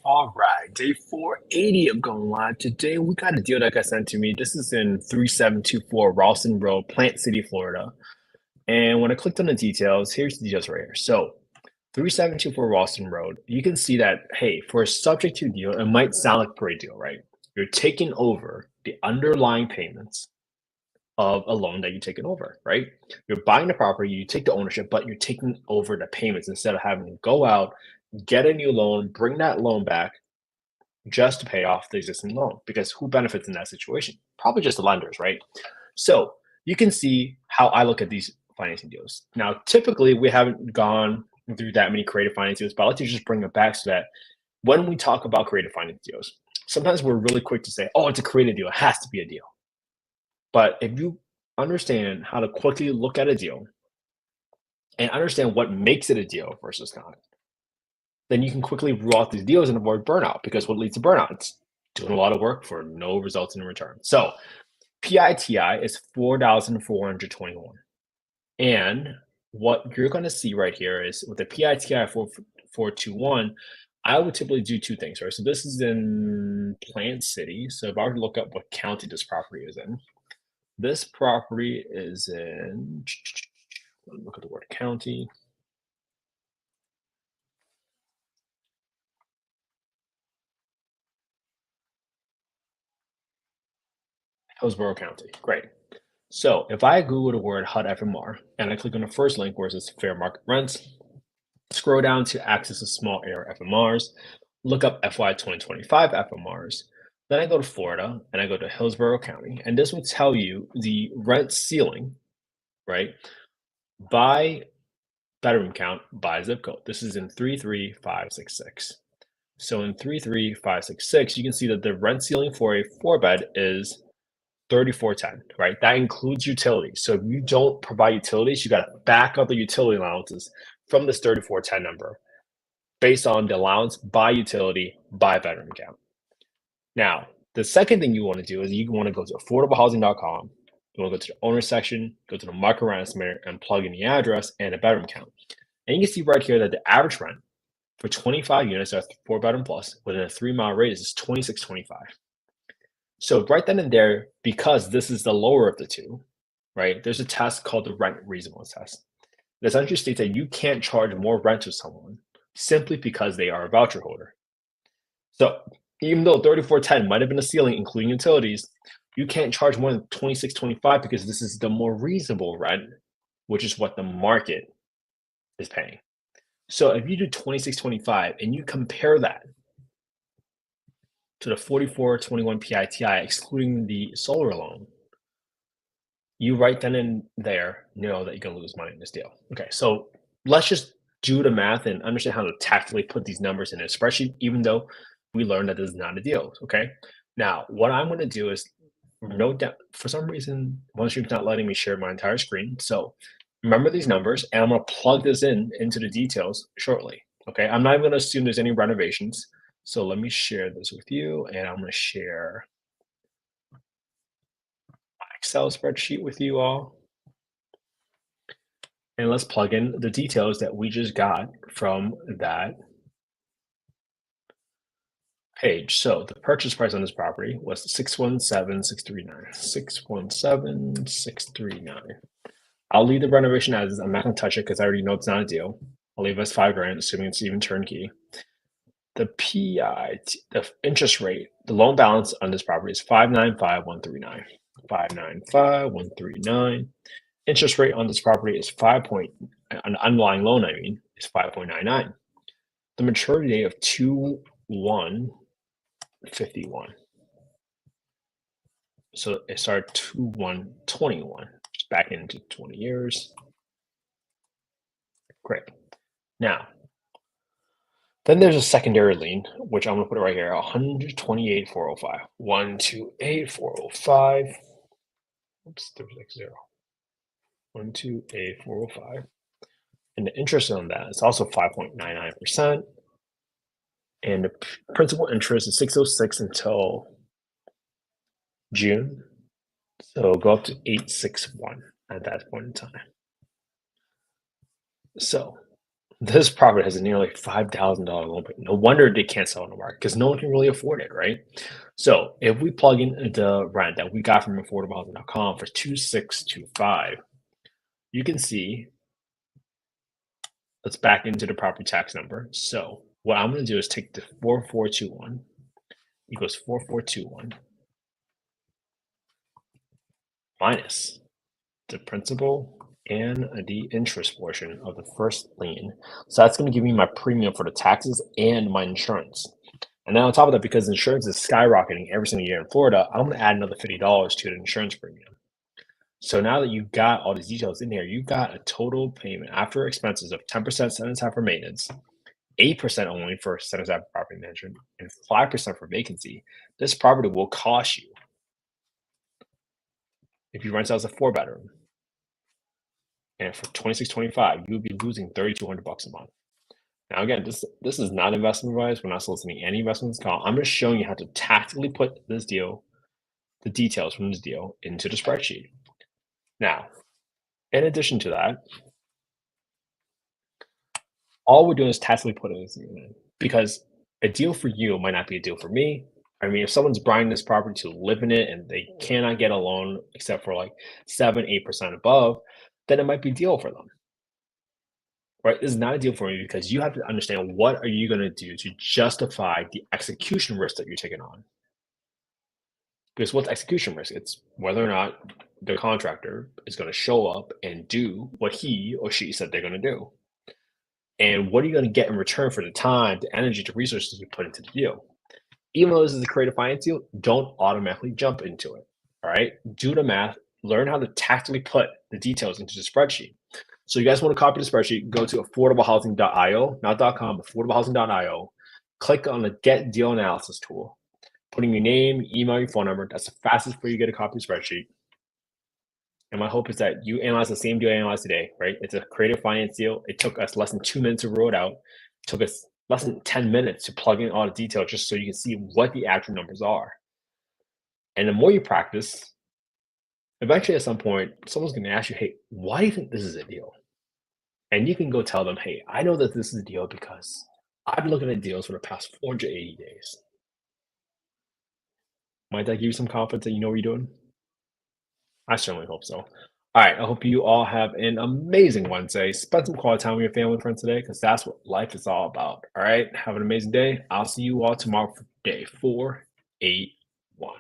All right, day 480 of going live. Today we got a deal that got sent to me. This is in 3724 Ralston Road, Plant City, Florida. And when I clicked on the details, here's the details right here. So 3724 Ralston Road, you can see that, hey, for a subject to deal, it might sound like a great deal, right? You're taking over the underlying payments of a loan that you're taking over, right? You're buying the property, you take the ownership, but you're taking over the payments instead of having to go out, get a new loan, bring that loan back just to pay off the existing loan. Because who benefits in that situation? Probably just the lenders, right? So you can see how I look at these financing deals. Now, typically, we haven't gone through that many creative finance deals, but I like to just bring it back so that when we talk about creative finance deals, sometimes we're really quick to say, oh, it's a creative deal, it has to be a deal. But if you understand how to quickly look at a deal and understand what makes it a deal versus not, then you can quickly rule out these deals and avoid burnout, because what leads to burnout? It's doing a lot of work for no results in return. So PITI is 4,421. And what you're going to see right here is with the PITI 4421, I would typically do two things, right? So this is in Plant City. So if I were to look up what county this property is in, this property is in, look at the word county. Hillsborough County. Great. So if I Google the word HUD FMR and I click on the first link where it says fair market rents, scroll down to access to small area FMRs, look up FY 2025 FMRs. Then I go to Florida and I go to Hillsborough County, and this will tell you the rent ceiling, right, by bedroom count by zip code. This is in 33566. So in 33566, you can see that the rent ceiling for a 4-bed is 3410, right? That includes utilities. So if you don't provide utilities, you got to back up the utility allowances from this 3410 number based on the allowance by utility by bedroom count. Now, the second thing you want to do is you want to go to affordablehousing.com. You want to go to the owner section, go to the market rent estimator, and plug in the address and the bedroom count. And you can see right here that the average rent for 25 units at 4-bedroom plus within a 3-mile radius is $26.25. So right then and there, because this is the lower of the two, right, there's a test called the rent reasonableness test. It essentially states that you can't charge more rent to someone simply because they are a voucher holder. So even though 3410 might have been a ceiling, including utilities, you can't charge more than $26.25 because this is the more reasonable rent, which is what the market is paying. So if you do $26.25 and you compare that to the 4421 PITI, excluding the solar loan, you right then and there know that you're going to lose money in this deal. Okay, so let's just do the math and understand how to tactically put these numbers in a spreadsheet, even though we learned that this is not a deal. Okay, now what I'm going to do is note down. For some reason, OneStream's not letting me share my entire screen. So remember these numbers, and I'm going to plug this in into the details shortly. Okay, I'm not even going to assume there's any renovations. So let me share this with you, and I'm going to share my Excel spreadsheet with you all. And let's plug in the details that we just got from that page. So the purchase price on this property was 617,639. 617,639. I'll leave the renovation as is. I'm not going to touch it because I already know it's not a deal. I'll leave it as $5,000, assuming it's even turnkey. The PI, the interest rate, the loan balance on this property is 595,139. 595,139. Interest rate on this property is an underlying loan, is 5.99. The maturity date of 2/1/51. So it started 2/1/21, just back into 20 years. Great. Now, then there's a secondary lien, which I'm going to put it right here, 128,405. 128,405. Oops, there was like 0. 128,405. And the interest on that is also 5.99%. And the principal interest is 606 until June. So go up to 861 at that point in time. So This property has a nearly $5,000 loan payment. No wonder they can't sell on the market because no one can really afford it, right? So if we plug in the rent that we got from affordablehousing.com for 2625, you can see, let's back into the property tax number. So what I'm going to do is take the 4421 equals 4421 minus the principal and the interest portion of the first lien. So that's going to give me my premium for the taxes and my insurance. And then on top of that, because insurance is skyrocketing every single year in Florida, I'm going to add another $50 to the insurance premium. So now that you've got all these details in here, you've got a total payment after expenses of 10% set aside for maintenance, 8% only for set aside for property management, and 5% for vacancy. This property will cost you, if you rent it as a 4-bedroom, and for 2625, you'll be losing $3,200 a month. Now, again, this is not investment advice. We're not soliciting any investments call. I'm just showing you how to tactically put this deal, the details from this deal, into the spreadsheet. Now, in addition to that, all we're doing is tactically putting this in, because a deal for you might not be a deal for me. I mean, if someone's buying this property to live in it and they cannot get a loan except for like 7-8% above, then it might be a deal for them. Right? This is not a deal for me because you have to understand what are you going to do to justify the execution risk that you're taking on. Because what's execution risk? It's whether or not the contractor is going to show up and do what he or she said they're going to do. And what are you going to get in return for the time, the energy, the resources you put into the deal? Even though this is a creative finance deal, don't automatically jump into it. All right. Do the math, learn how to tactically put the details into the spreadsheet. So you guys want to copy the spreadsheet, go to affordablehousing.io, not .com, affordablehousing.io, click on the Get Deal Analysis tool, putting your name, email, your phone number. That's the fastest way you get a copy of the spreadsheet. And my hope is that you analyze the same deal I analyzed today, right? It's a creative finance deal. It took us less than 2 minutes to roll it out. It took us less than 10 minutes to plug in all the details just so you can see what the actual numbers are. And the more you practice, eventually at some point, someone's going to ask you, hey, why do you think this is a deal? And you can go tell them, hey, I know that this is a deal because I've been looking at deals for the past 480 days. Might that give you some confidence that you know what you're doing? I certainly hope so. All right. I hope you all have an amazing Wednesday. Spend some quality time with your family and friends today because that's what life is all about. All right. Have an amazing day. I'll see you all tomorrow for day 481.